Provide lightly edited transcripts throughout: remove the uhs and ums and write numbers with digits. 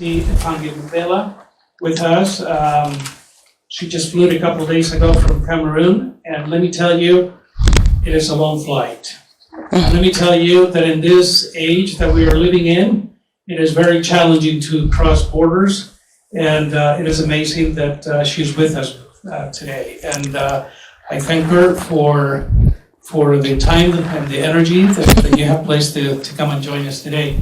see Effange-Mbella with us. She just flew a couple of days ago from Cameroon, and let me tell you, it is a long flight. And let me tell you that in this age that we are living in, it is very challenging to cross borders, and it is amazing that she's with us today. And I thank her for the time and the energy that you have placed to come and join us today.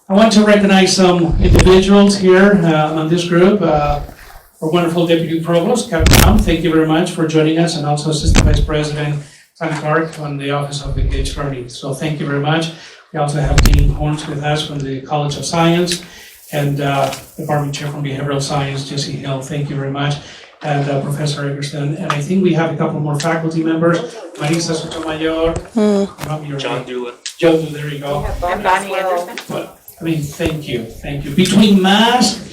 I want to recognize some individuals here on this group. Our wonderful Deputy Provost, Captain Brown, thank you very much for joining us, and also Assistant Vice President Tom Clark on the Office of Engaged Learning. So thank you very much. We also have Dean Horns with us from the College of Science, and Department Chair from Behavioral Science, Jesse Hill, thank you very much, and Professor Eggerson. And I think we have a couple more faculty members, Marisa Sotomayor, John Dula. John Dula, there you go. And Bonnie Anderson. Well, I mean, thank you. Between masks,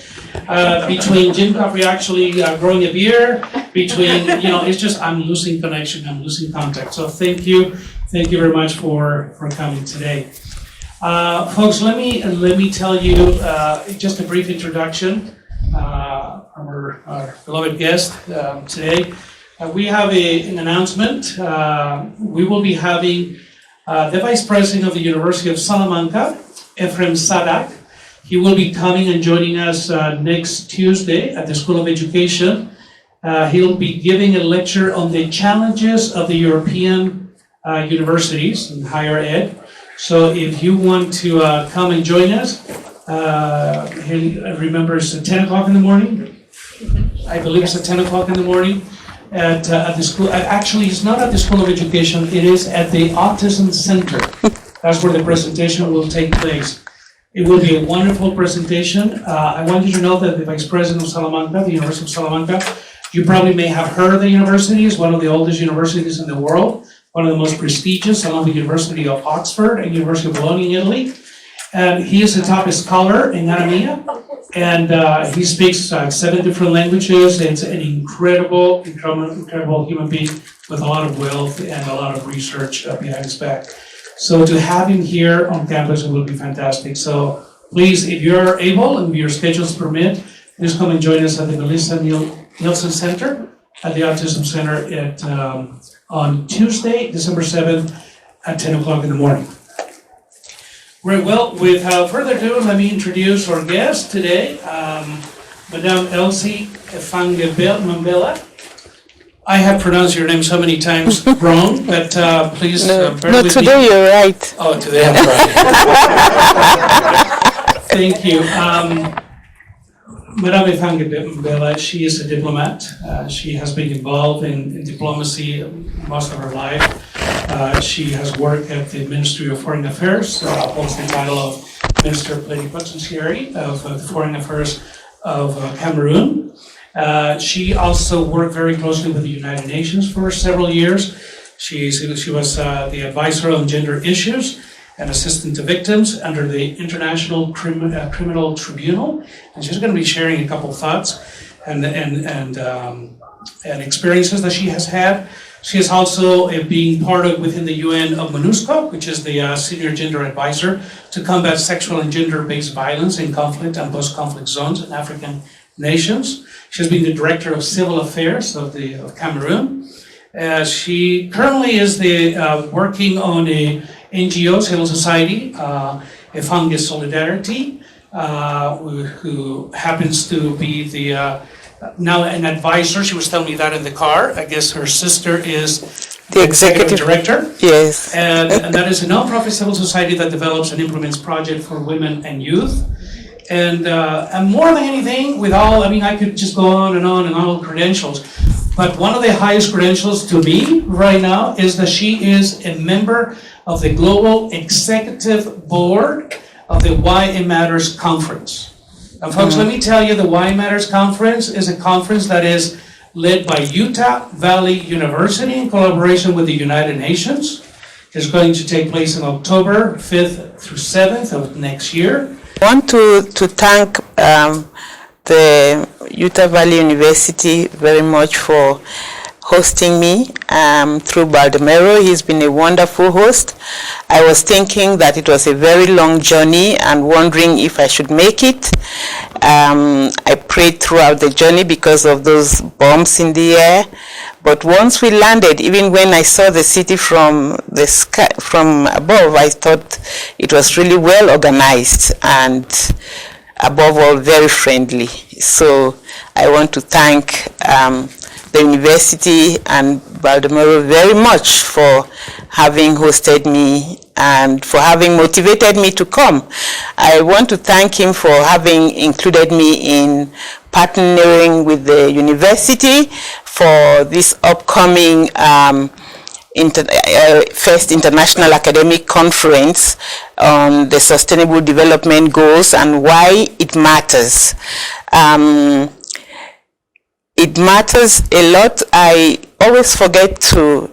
between Jim Coffey actually growing a beer, between, it's just, I'm losing connection, I'm losing contact. So thank you very much for coming today. Folks, let me tell you just a brief introduction from our beloved guest today. We have an announcement. We will be having the Vice President of the University of Salamanca, Ephraim Sadak. He will be coming and joining us next Tuesday at the School of Education. He'll be giving a lecture on the challenges of the European universities in higher ed. So if you want to come and join us, remember it's at 10 o'clock in the morning. I believe it's at 10 o'clock in the morning at the school. Actually, it's not at the School of Education. It is at the Autism Center. That's where the presentation will take place. It will be a wonderful presentation. I want you to know that the Vice President of Salamanca, the University of Salamanca, you probably may have heard of the university. It's one of the oldest universities in the world, one of the most prestigious, along with the University of Oxford and University of Bologna in Italy. And he is the top scholar in academia, and he speaks 7 different languages. It's an incredible human being with a lot of wealth and a lot of research behind his back. So to have him here on campus will be fantastic. So please, if you're able and your schedules permit, please come and join us at the Melissa Nielsen Center at the Autism Center on Tuesday, December 7th at 10 o'clock in the morning. Very well, without further ado, let me introduce our guest today, Madame Elsie Effange-Mbella. I have pronounced your name so many times wrong, but please bear with me. No, today you're right. Oh, today I'm right. Thank you. Madame Effange-Mbella, she is a diplomat. She has been involved in diplomacy most of her life. She has worked at the Ministry of Foreign Affairs, holds the title of Minister Plenipotentiary of the Foreign Affairs of Cameroon. She also worked very closely with the United Nations for several years. She was the advisor on gender issues and assistant to victims under the International Criminal Tribunal, and she's going to be sharing a couple thoughts and experiences that she has had. She is also being part of within the UN of MONUSCO, which is the senior gender advisor to combat sexual and gender-based violence in conflict and post-conflict zones in African nations. She's been the director of civil affairs of Cameroon. She currently is working on a NGO, civil society, Effange Solidarity, who happens to be now an advisor. She was telling me that in the car. I guess her sister is the executive director. Yes. And that is a nonprofit civil society that develops and implements projects for women and youth. And more than anything, I could just go on and all credentials. But one of the highest credentials to me right now is that she is a member of the Global Executive Board of the Why It Matters Conference. And folks, let me tell you, the Why It Matters Conference is a conference that is led by Utah Valley University in collaboration with the United Nations. It's going to take place on October 5th through 7th of next year. I want to thank the Utah Valley University very much for hosting me through Baldomero. He's been a wonderful host. I was thinking that it was a very long journey and wondering if I should make it. I prayed throughout the journey because of those bombs in the air. But once we landed, even when I saw the city from the sky, from above, I thought it was really well organized and above all very friendly. So I want to thank the university and Baldomero very much for having hosted me and for having motivated me to come. I want to thank him for having included me in partnering with the university for this upcoming first International Academic Conference on the Sustainable Development Goals and why it matters. It matters a lot. I always forget to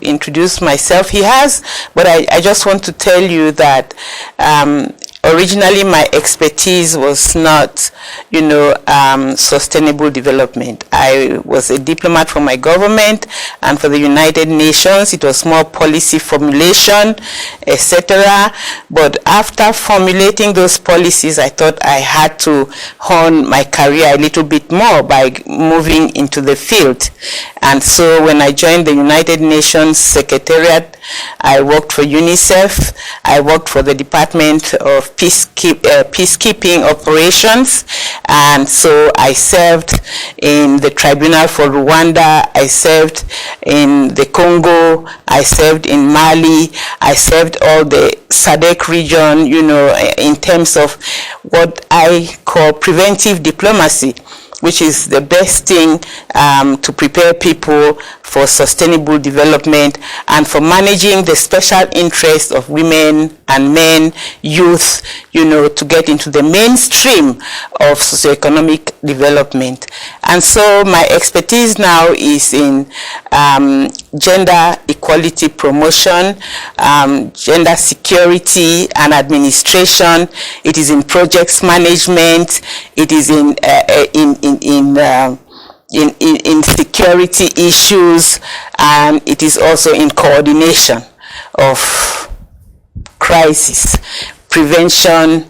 introduce myself. He has, but I just want to tell you that originally my expertise was not, sustainable development. I was a diplomat for my government and for the United Nations. It was more policy formulation, etc. But after formulating those policies, I thought I had to hone my career a little bit more by moving into the field. And so when I joined the United Nations Secretariat, I worked for UNICEF. I worked for the Department of Peacekeeping Operations, and so I served in the Tribunal for Rwanda, I served in the Congo, I served in Mali, I served all the SADC region, in terms of what I call preventive diplomacy, which is the best thing to prepare people for sustainable development and for managing the special interests of women and men, youth, to get into the mainstream of socioeconomic development. And so my expertise now is in gender equality promotion, gender security and administration. It is in projects management. It is in security issues, and it is also in coordination of crisis, prevention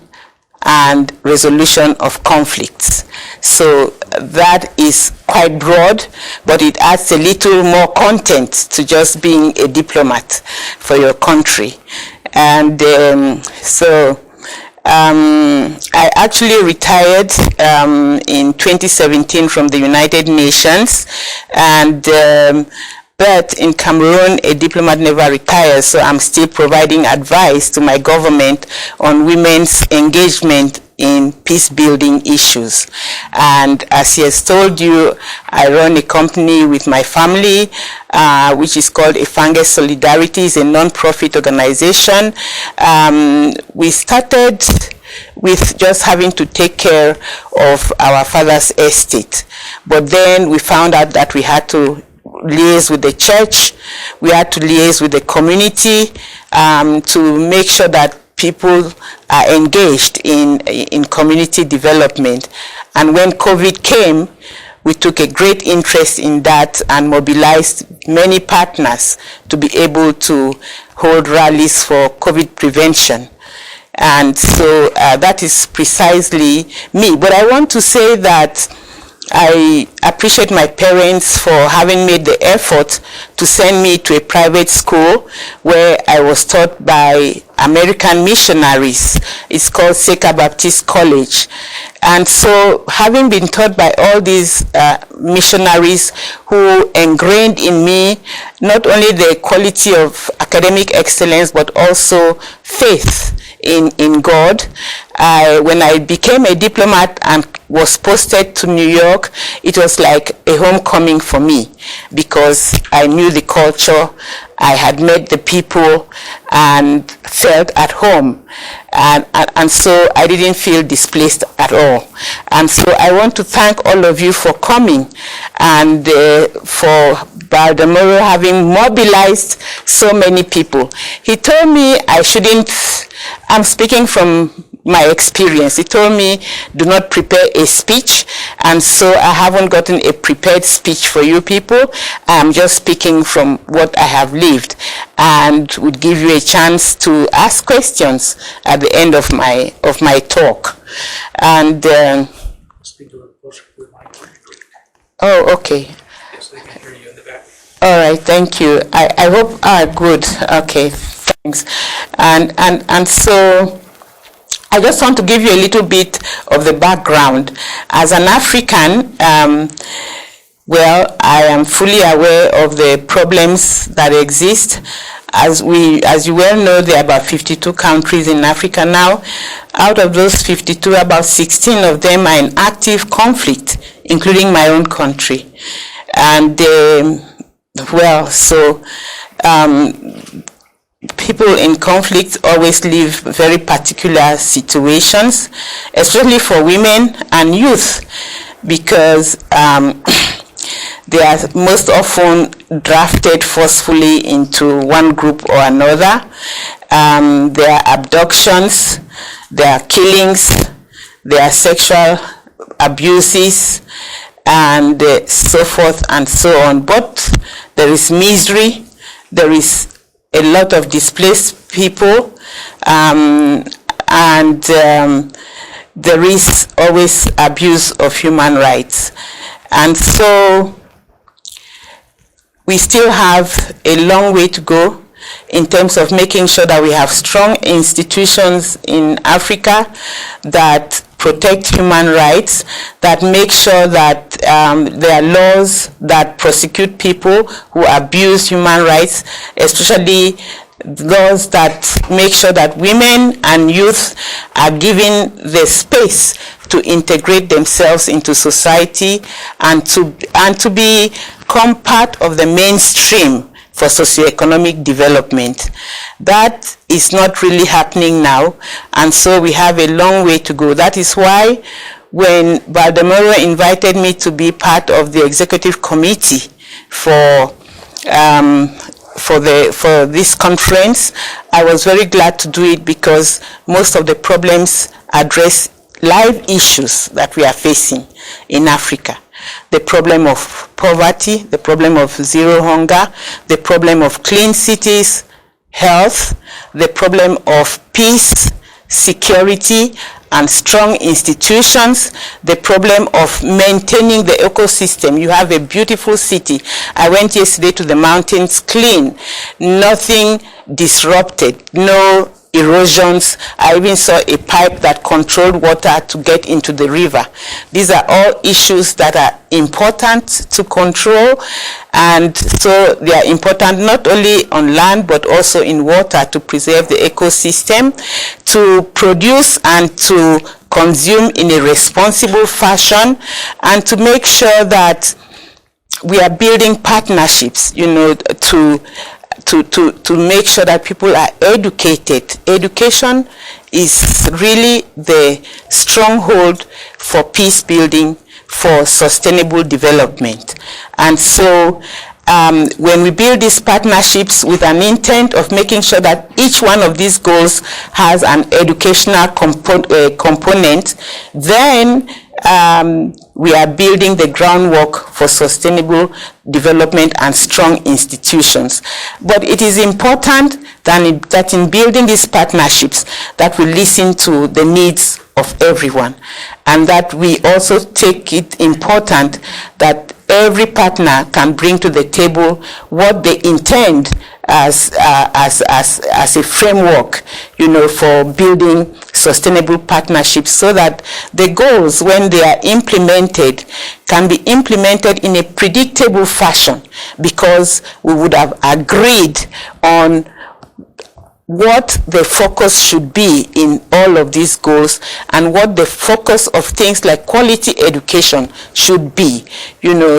and resolution of conflicts. So that is quite broad, but it adds a little more content to just being a diplomat for your country. And I actually retired in 2017 from the United Nations, and but in Cameroon, a diplomat never retires, so I'm still providing advice to my government on women's engagement in peace-building issues. And as he has told you, I run a company with my family, which is called Effange Solidarity. It's a non-profit organization. We started with just having to take care of our father's estate. But then we found out that we had to liaise with the church, we had to liaise with the community to make sure that people are engaged in community development. And when COVID came, we took a great interest in that and mobilized many partners to be able to hold rallies for COVID prevention. And so that is precisely me. But I want to say that I appreciate my parents for having made the effort to send me to a private school where I was taught by American missionaries. It's called Seka Baptist College. And so having been taught by all these missionaries who ingrained in me not only the quality of academic excellence but also faith in God. When I became a diplomat and was posted to New York, it was like a homecoming for me because I knew the culture, I had met the people and felt at home. And so I didn't feel displaced at all. And so I want to thank all of you for coming and for Baldomero having mobilized so many people. He told me I shouldn't, I'm speaking from my experience. He told me, do not prepare a speech, and so I haven't gotten a prepared speech for you people. I'm just speaking from what I have lived, and would give you a chance to ask questions at the end of my talk. And Speak a little closer to the mic. oh, okay. Yes, they can hear you in the back. All right, thank you. I hope, good. Okay, thanks. And so I just want to give you a little bit of the background. As an African, well, I am fully aware of the problems that exist. As you well know, there are about 52 countries in Africa now. Out of those 52, about 16 of them are in active conflict, including my own country. And well, so people in conflict always live very particular situations, especially for women and youth, because they are most often drafted forcefully into one group or another. There are abductions, there are killings, there are sexual abuses, and so forth and so on. But there is misery, there is a lot of displaced people, and there is always abuse of human rights. And so we still have a long way to go in terms of making sure that we have strong institutions in Africa that protect human rights, that make sure that there are laws that prosecute people who abuse human rights, especially laws that make sure that women and youth are given the space to integrate themselves into society and to become part of the mainstream for socioeconomic development. That is not really happening now, and so we have a long way to go. That is why when Baldemoro invited me to be part of the executive committee for this conference, I was very glad to do it, because most of the problems address live issues that we are facing in Africa. The problem of poverty, the problem of zero hunger, the problem of clean cities, health, the problem of peace, security, and strong institutions, the problem of maintaining the ecosystem. You have a beautiful city. I went yesterday to the mountains, clean, nothing disrupted, no erosions. I even saw a pipe that controlled water to get into the river. These are all issues that are important to control, and so they are important not only on land but also in water, to preserve the ecosystem, to produce and to consume in a responsible fashion, and to make sure that we are building partnerships, to make sure that people are educated. Education is really the stronghold for peace building, for sustainable development. And so when we build these partnerships with an intent of making sure that each one of these goals has an educational component, then we are building the groundwork for sustainable development and strong institutions. But it is important that in building these partnerships that we listen to the needs of everyone, and that we also take it important that every partner can bring to the table what they intend as a framework, for building sustainable partnerships, so that the goals, when they are implemented, can be implemented in a predictable fashion, because we would have agreed on what the focus should be in all of these goals, and what the focus of things like quality education should be,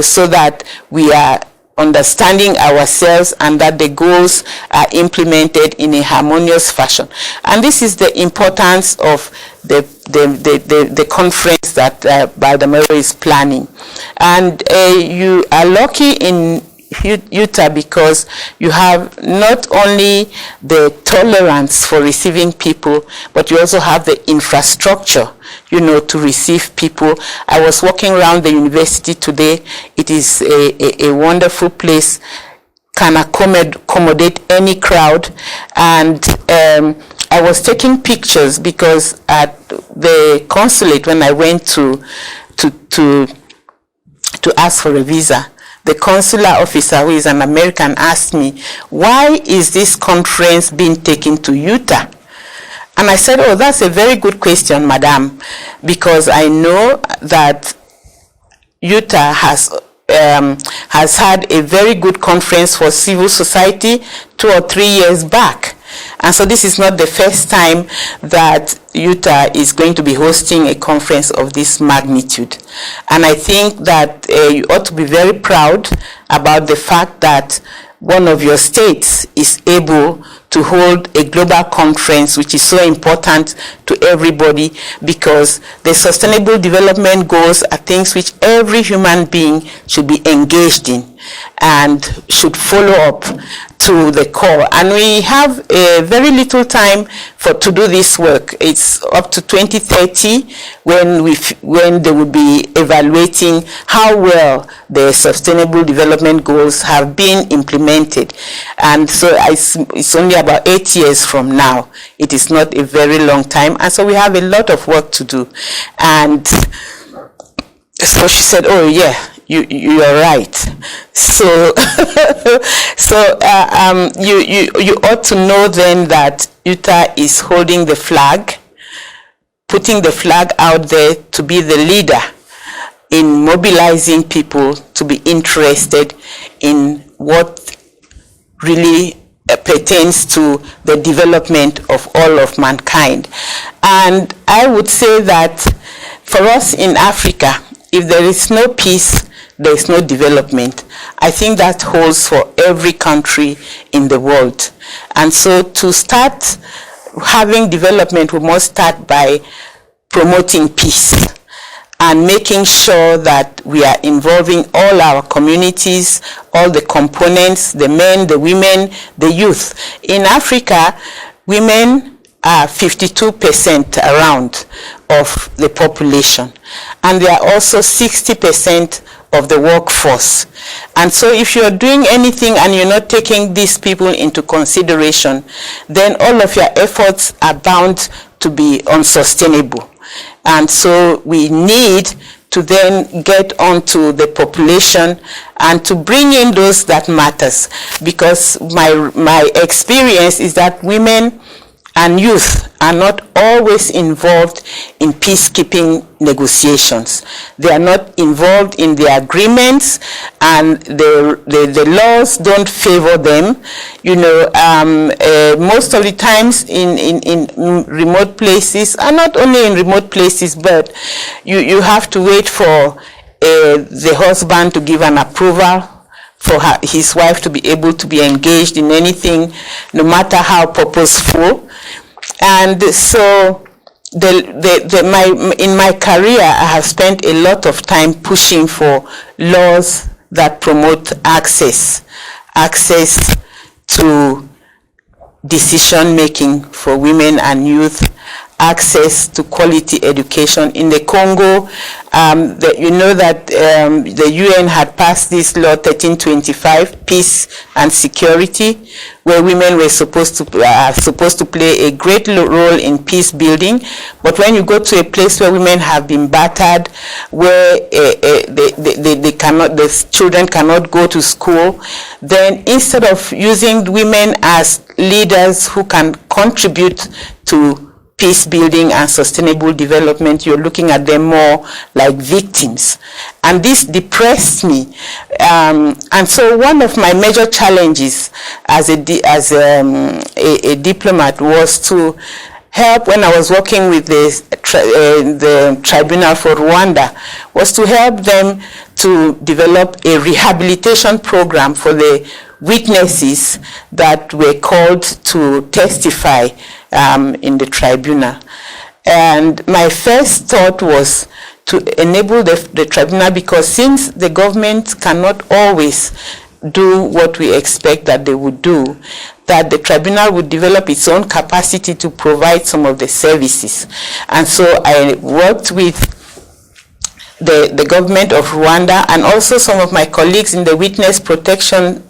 so that we are understanding ourselves and that the goals are implemented in a harmonious fashion. And this is the importance of the conference that Baldemoro is planning. And you are lucky in Utah because you have not only the tolerance for receiving people, but you also have the infrastructure, to receive people. I was walking around the university today. It is a wonderful place, can accommodate any crowd. And I was taking pictures because at the consulate, when I went to ask for a visa, the consular officer, who is an American, asked me, why is this conference being taken to Utah? And I said, oh, that's a very good question, madam, because I know that Utah has had a very good conference for civil society 2 or 3 years back. And so this is not the first time that Utah is going to be hosting a conference of this magnitude. And I think that you ought to be very proud about the fact that one of your states is able to hold a global conference, which is so important to everybody, because the sustainable development goals are things which every human being should be engaged in and should follow up to the core. And we have very little time to do this work. It's up to 2030 when they will be evaluating how well the sustainable development goals have been implemented. And so it's only about 8 years from now. It is not a very long time. And so we have a lot of work to do. And so she said, oh yeah, you are right. So you ought to know then that Utah is holding the flag, putting the flag out there to be the leader in mobilizing people to be interested in what really pertains to the development of all of mankind. And I would say that for us in Africa, if there is no peace, there is no development. I think that holds for every country in the world. And so to start having development, we must start by promoting peace and making sure that we are involving all our communities, all the components, the men, the women, the youth. In Africa, women are 52% around of the population, and they are also 60% of the workforce. And so if you're doing anything and you're not taking these people into consideration, then all of your efforts are bound to be unsustainable. And so we need to then get onto the population and to bring in those that matters, because my experience is that women and youth are not always involved in peacekeeping negotiations. They are not involved in the agreements, and the laws don't favor them. Most of the times in remote places, and not only in remote places, but you have to wait for the husband to give an approval for his wife to be able to be engaged in anything, no matter how purposeful. And so in my career, I have spent a lot of time pushing for laws that promote access to decision making for women and youth, access to quality education. In the Congo, the UN had passed this law 1325, peace and security, where women were supposed to play a great role in peace building. But when you go to a place where women have been battered, where the children cannot go to school, then instead of using women as leaders who can contribute to peace building and sustainable development, you're looking at them more like victims. And this depressed me. And so one of my major challenges as a diplomat was to help, when I was working with the Tribunal for Rwanda, was to help them to develop a rehabilitation program for the witnesses that were called to testify in the tribunal. And my first thought was to enable the tribunal, because since the government cannot always do what we expect that they would do, that the tribunal would develop its own capacity to provide some of the services. And so I worked with the government of Rwanda and also some of my colleagues in the witness protection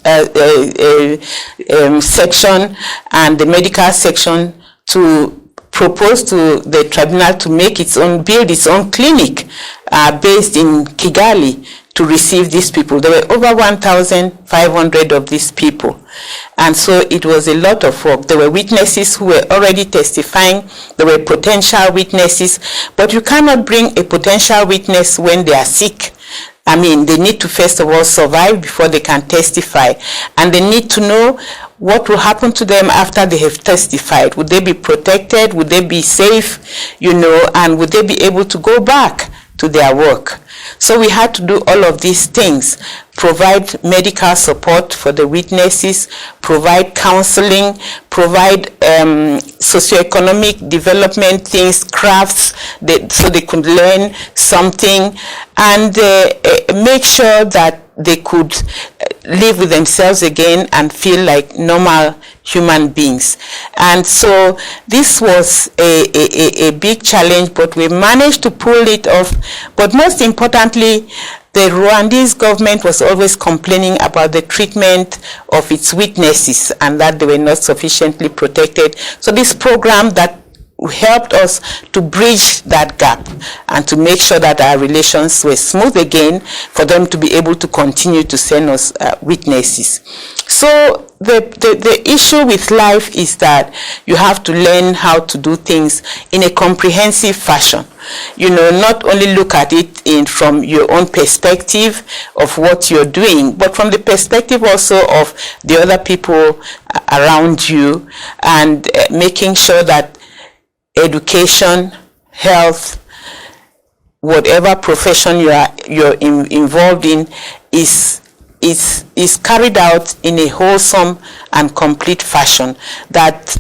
section and the medical section to propose to the tribunal to make its own, build its own clinic based in Kigali to receive these people. There were over 1,500 of these people. And so it was a lot of work. There were witnesses who were already testifying. There were potential witnesses. But you cannot bring a potential witness when they are sick. I mean, they need to first of all survive before they can testify. And they need to know what will happen to them after they have testified. Would they be protected? Would they be safe? You know, and would they be able to go back to their work? So we had to do all of these things, provide medical support for the witnesses, provide counseling, provide socioeconomic development things, crafts, so they could learn something, and make sure that they could live with themselves again and feel like normal human beings. And so this was a big challenge, but we managed to pull it off. But most importantly, the Rwandese government was always complaining about the treatment of its witnesses and that they were not sufficiently protected. So this program that helped us to bridge that gap and to make sure that our relations were smooth again for them to be able to continue to send us witnesses. So the issue with life is that you have to learn how to do things in a comprehensive fashion. You know, not only look at it from your own perspective of what you're doing, but from the perspective also of the other people around you, and making sure that education, health, whatever profession you're involved in is carried out in a wholesome and complete fashion that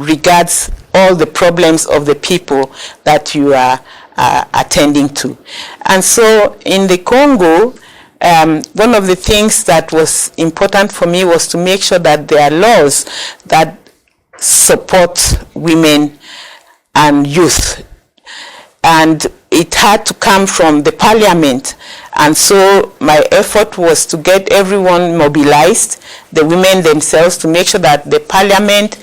regards all the problems of the people that you are attending to. And so in the Congo, one of the things that was important for me was to make sure that there are laws that support women and youth, and it had to come from the parliament. And so my effort was to get everyone mobilized, the women themselves, to make sure that the parliament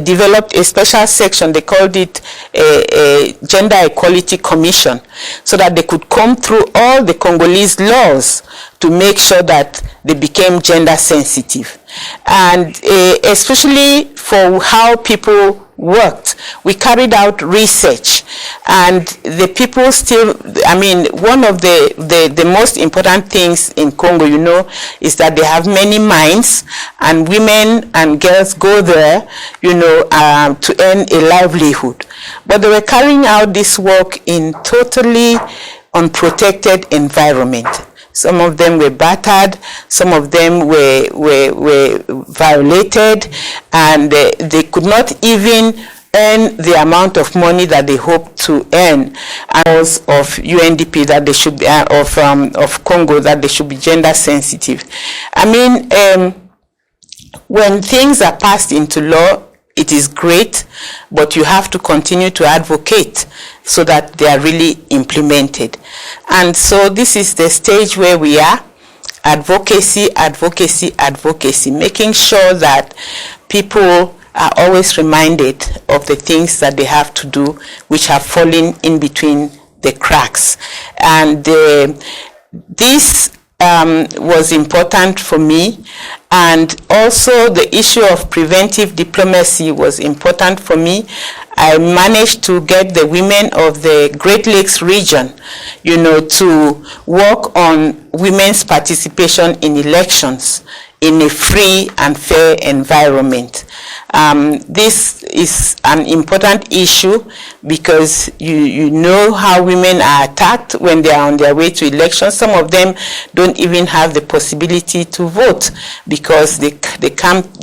developed a special section. They called it a Gender Equality Commission, so that they could comb through all the Congolese laws to make sure that they became gender sensitive. And especially for how people worked, we carried out research, and the people still, I mean, one of the most important things in Congo, you know, is that they have many mines, and women and girls go there, you know, to earn a livelihood. But they were carrying out this work in totally unprotected environment. Some of them were battered, some of them were violated, and they could not even earn the amount of money that they hoped to earn. And of UNDP that they should be, of Congo, that they should be gender sensitive. I mean, when things are passed into law, it is great, but you have to continue to advocate so that they are really implemented. And so this is the stage where we are: advocacy, advocacy, advocacy, making sure that people are always reminded of the things that they have to do, which have fallen in between the cracks. And this was important for me. And also the issue of preventive diplomacy was important for me. I managed to get the women of the Great Lakes region, you know, to work on women's participation in elections in a free and fair environment. This is an important issue because you know how women are attacked when they are on their way to elections. Some of them don't even have the possibility to vote because they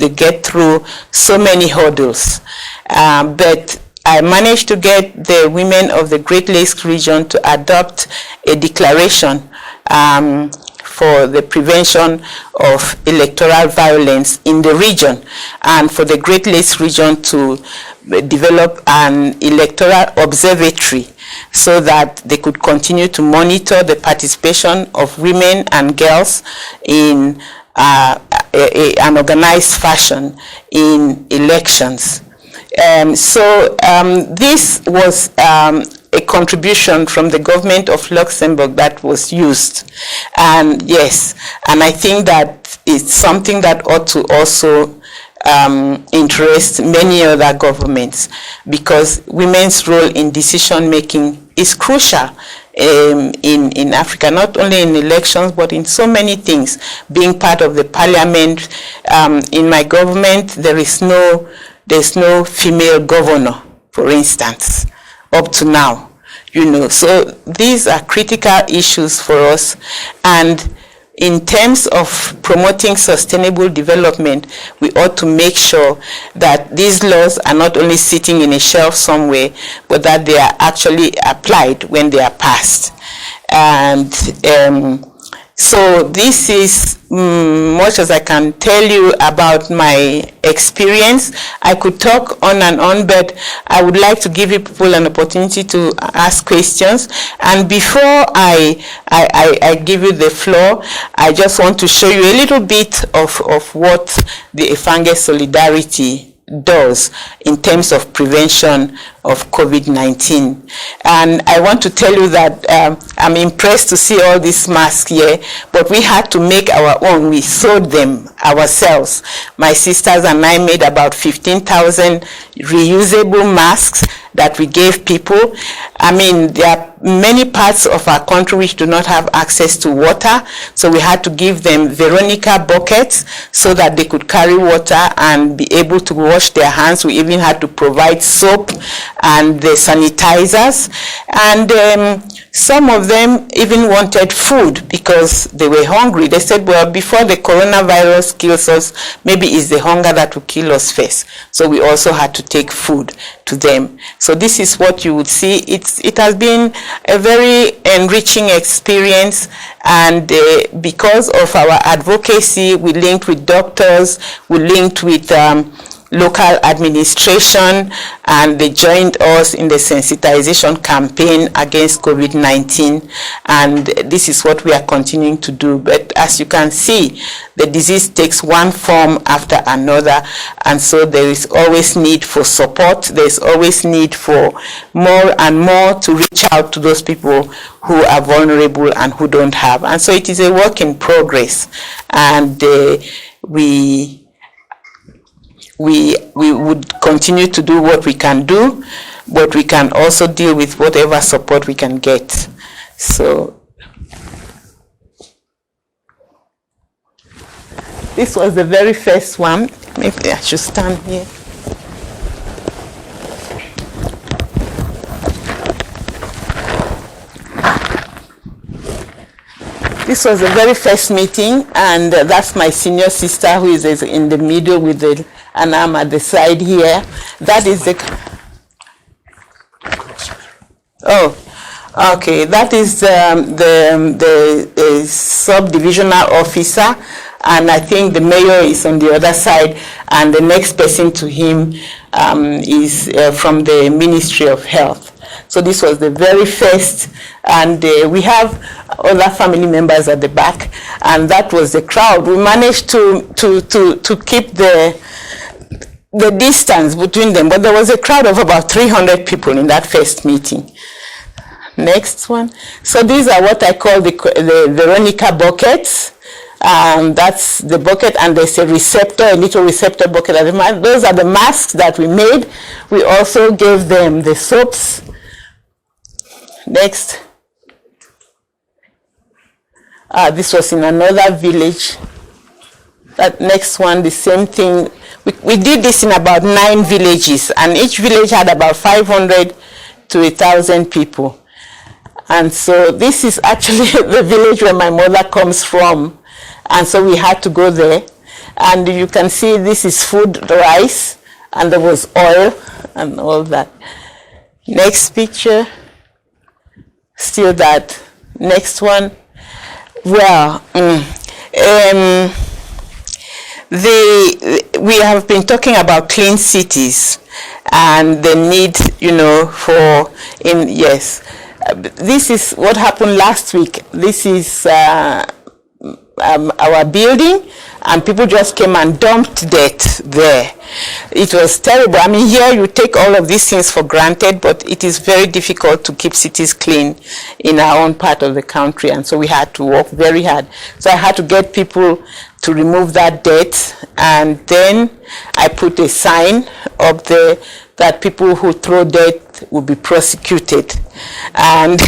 get through so many hurdles. But I managed to get the women of the Great Lakes region to adopt a declaration for the prevention of electoral violence in the region, and for the Great Lakes region to develop an electoral observatory so that they could continue to monitor the participation of women and girls in an organized fashion in elections. This was a contribution from the government of Luxembourg that was used. And yes, and I think that it's something that ought to also interest many other governments, because women's role in decision making is crucial in Africa, not only in elections but in so many things. Being part of the parliament, in my government there's no female governor, for instance, up to now. So these are critical issues for us, and in terms of promoting sustainable development, we ought to make sure that these laws are not only sitting in a shelf somewhere, but that they are actually applied when they are passed. And so this is much as I can tell you about my experience. I could talk on and on, but I would like to give you people an opportunity to ask questions. And before I give you the floor, I just want to show you a little bit of what the Effange Solidarity does in terms of prevention of COVID-19. And I want to tell you that I'm impressed to see all these masks here, but we had to make our own. We sewed them ourselves. My sisters and I made about 15,000 reusable masks that we gave people. I mean, there are many parts of our country which do not have access to water, so we had to give them Veronica buckets so that they could carry water and be able to wash their hands. We even had to provide soap and the sanitizers, and some of them even wanted food because they were hungry. They said, well, before the coronavirus kills us, maybe it's the hunger that will kill us first. So we also had to take food to them. So this is what you would see. It has been a very enriching experience, and because of our advocacy, we linked with doctors, we linked with local administration, and they joined us in the sensitization campaign against COVID-19, and this is what we are continuing to do. But as you can see, the disease takes one form after another, and so there is always need for support. There is always need for more and more to reach out to those people who are vulnerable and who don't have. And so it is a work in progress, and we would continue to do what we can do, but we can also deal with whatever support we can get. So this was the very first one. Maybe I should stand here. This was the very first meeting, and that's my senior sister who is in the middle with an arm at the side here. That is the... Oh, okay. That is the sub-divisional officer, and I think the mayor is on the other side, and the next person to him is from the Ministry of Health. So this was the very first, and we have other family members at the back, and that was the crowd. We managed to keep the distance between them, but there was a crowd of about 300 people in that first meeting. Next one. So these are what I call the Veronica buckets. That's the bucket, and there's a receptor, a little receptor bucket at the back. Those are the masks that we made. We also gave them the soaps. Next. This was in another village. That next one, the same thing. We did this in about 9 villages, and each village had about 500 to 1,000 people. And so this is actually the village where my mother comes from. And so we had to go there. And you can see this is food, rice, and there was oil and all that. Next picture. Still that. Next one. Well, we have been talking about clean cities and the need, yes. This is what happened last week. This is our building, and people just came and dumped dirt there. It was terrible. I mean, here you take all of these things for granted, but it is very difficult to keep cities clean in our own part of the country, and so we had to work very hard. So I had to get people to remove that dirt, and then I put a sign up there that people who throw dirt will be prosecuted. And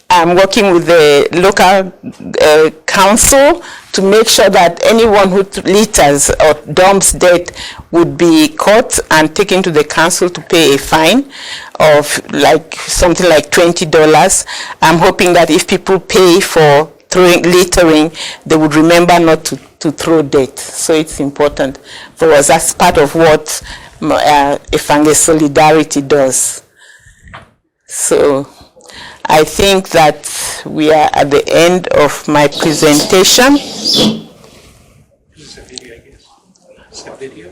I'm working with the local council to make sure that anyone who litters or dumps dirt would be caught and taken to the council to pay a fine of something like $20. I'm hoping that if people pay for littering, they would remember not to throw dirt. So it's important for us. That's part of what Effange Solidarity does. So I think that we are at the end of my presentation. Is it a video, I guess? Is it a video?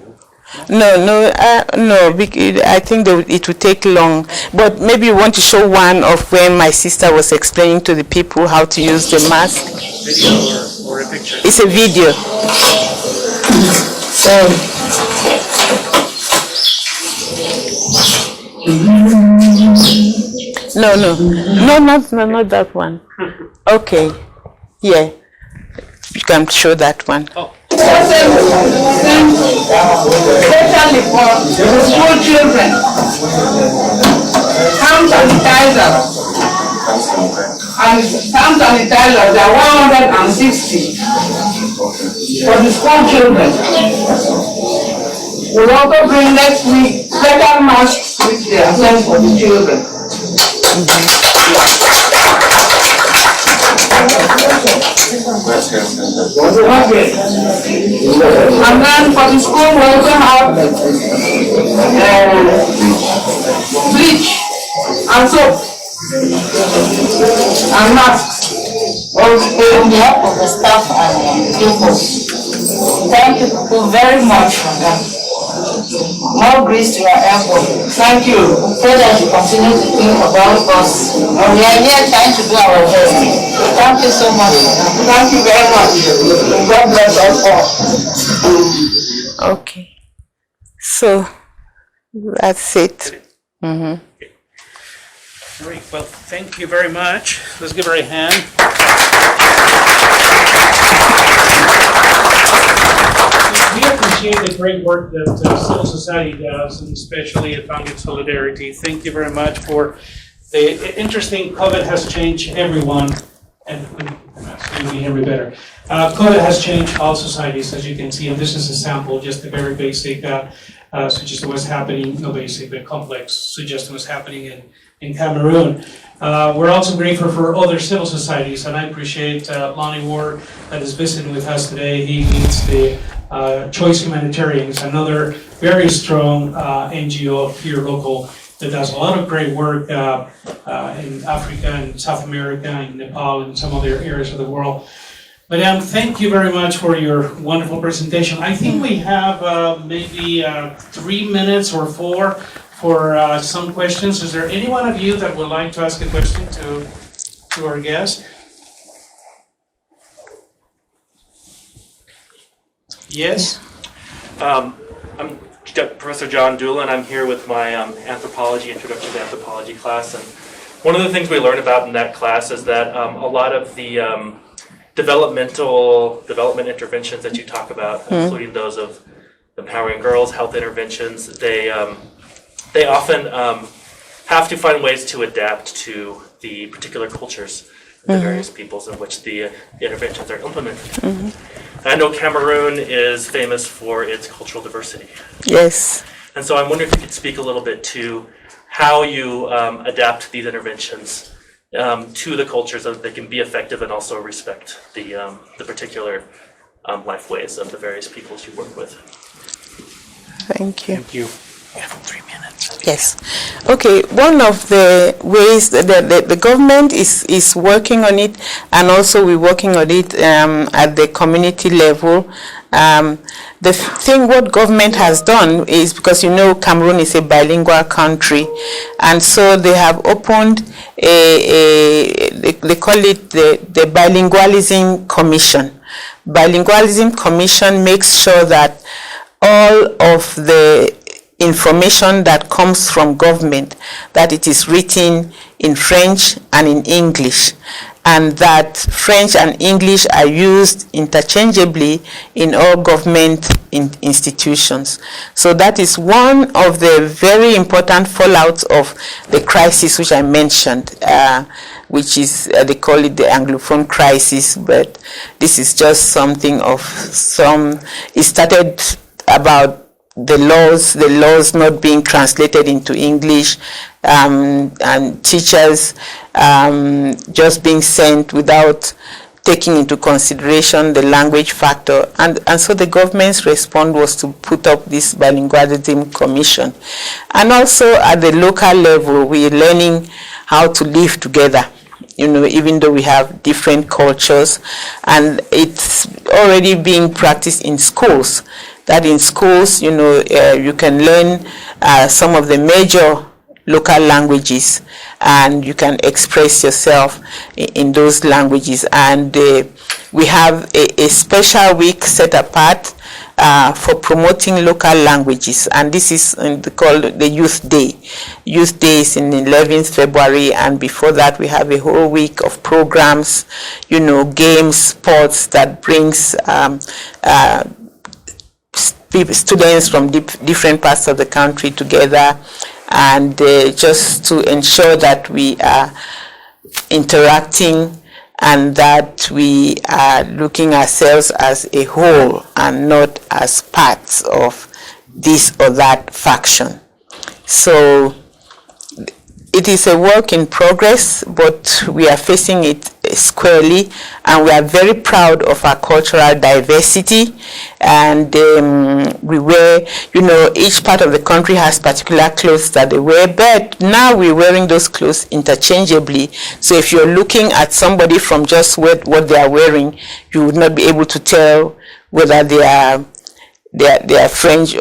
No. I think it would take long. But maybe you want to show one of when my sister was explaining to the people how to use the mask. Video or a picture? It's a video. No, not that one. Okay, yeah, you can show that one. Oh. Especially for school children, hand sanitizer there are 160 for the school children. We'll also bring next week special masks which they are sent for the children. Okay. And then for the school we also have bleach and soap and masks. On behalf of the staff and pupils, thank you very much for that. More grace to your effort. Thank you. Pray that you continue to think about us. We are here trying to do our best. Thank you so much. Thank you very much. God bless us all. Okay, so that's it. Great. Well, thank you very much. Let's give her a hand. We appreciate the great work that civil society does, and especially Effange Solidarity. Thank you very much for the interesting. COVID has changed everyone, and maybe Henry better. COVID has changed all societies, as you can see, and this is a sample, just a very basic suggestion what's happening, no basic, but complex suggestion what's happening in Cameroon. We're also grateful for other civil societies, and I appreciate Lonnie Ward that is visiting with us today. He leads the Choice Humanitarians, another very strong NGO here local that does a lot of great work in Africa and South America and Nepal and some other areas of the world. Madam, thank you very much for your wonderful presentation. I think we have maybe 3 minutes or 4 for some questions. Is there any one of you that would like to ask a question to our guest? Yes? I'm Professor John Doolin. I'm here with my Introduction to Anthropology class. And one of the things we learn about in that class is that a lot of the development interventions that you talk about, including those of empowering girls, health interventions, they often have to find ways to adapt to the particular cultures of the various peoples in which the interventions are implemented. I know Cameroon is famous for its cultural diversity. Yes. And so I'm wondering if you could speak a little bit to how you adapt these interventions to the cultures so that they can be effective and also respect the particular life ways of the various peoples you work with. Thank you. Thank you. We have 3 minutes. Yes. Okay, one of the ways that the government is working on it, and also we're working on it at the community level. The thing what government has done is, because Cameroon is a bilingual country, and so they have opened they call it the Bilingualism Commission. Bilingualism Commission makes sure that all of the information that comes from government, that it is written in French and in English, and that French and English are used interchangeably in all government institutions. So that is one of the very important fallouts of the crisis which I mentioned, which is, they call it the Anglophone Crisis, but this is just something of it started about the laws not being translated into English, and teachers just being sent without taking into consideration the language factor. And so the government's response was to put up this Bilingualism Commission. And also at the local level, we're learning how to live together, even though we have different cultures. And it's already being practiced in schools. That in schools, you can learn some of the major local languages, and you can express yourself in those languages. And we have a special week set apart for promoting local languages, and this is called the Youth Day. Youth Day is in 11th February, and before that we have a whole week of programs, games, sports that brings students from different parts of the country together, and just to ensure that we are interacting and that we are looking ourselves as a whole and not as parts of this or that faction. So it is a work in progress, but we are facing it squarely, and we are very proud of our cultural diversity. And we wear, each part of the country has particular clothes that they wear, but now we're wearing those clothes interchangeably. So if you're looking at somebody from just what they are wearing, you would not be able to tell whether they are French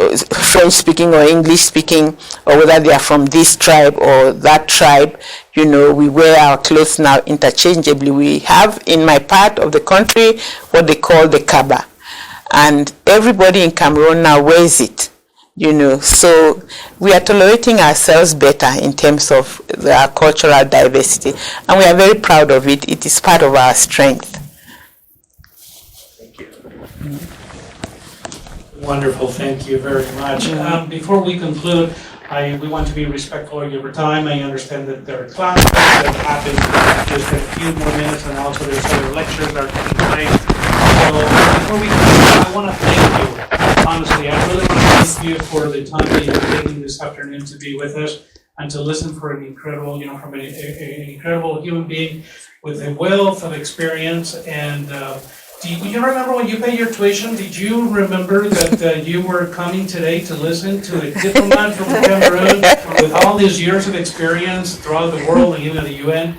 speaking or English speaking, or whether they are from this tribe or that tribe. We wear our clothes now interchangeably. We have in my part of the country what they call the kaba, and everybody in Cameroon now wears it. So we are tolerating ourselves better in terms of our cultural diversity, and we are very proud of it. It is part of our strength. Wonderful, thank you very much. Before we conclude, we want to be respectful of your time. I understand that there are classes that happen just a few more minutes, and also there's other lectures that are taking place. So before we conclude, I want to thank you. Honestly, I really want to thank you for the time that you're taking this afternoon to be with us and to listen for an incredible, from an incredible human being with a wealth of experience. And do you remember when you paid your tuition? Did you remember that you were coming today to listen to a diplomat from Cameroon with all these years of experience throughout the world and even the UN?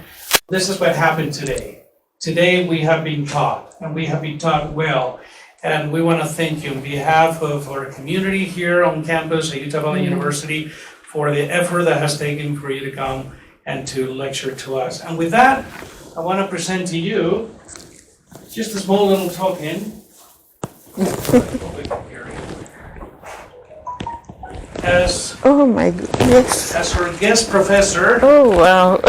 This is what happened today. Today we have been taught, and we have been taught well. And we want to thank you on behalf of our community here on campus at Utah Valley University for the effort that has taken for you to come and to lecture to us. And with that, I want to present to you just a small little token. Oh my goodness. As our guest professor. Oh wow.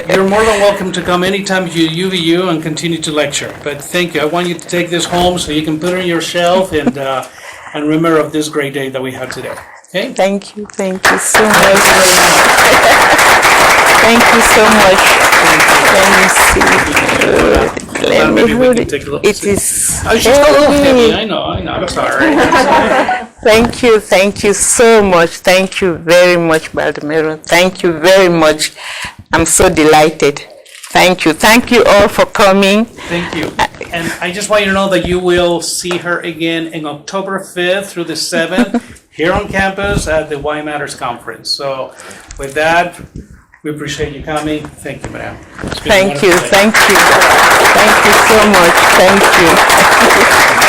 You're more than welcome to come anytime to UVU and continue to lecture. But thank you. I want you to take this home so you can put it on your shelf and remember of this great day that we had today. Okay? Thank you so much. Thank you so much. Let me see. Let me hold it. It is It's just a little heavy. I know. I'm sorry. Thank you so much. Thank you very much, Baldomero. Thank you very much. I'm so delighted. Thank you all for coming. Thank you. And I just want you to know that you will see her again in October 5th through the 7th here on campus at the Why Matters Conference. So with that, we appreciate you coming. Thank you, madam. It's been Thank you, wonderful. thank you. Thank you so much. Thank you.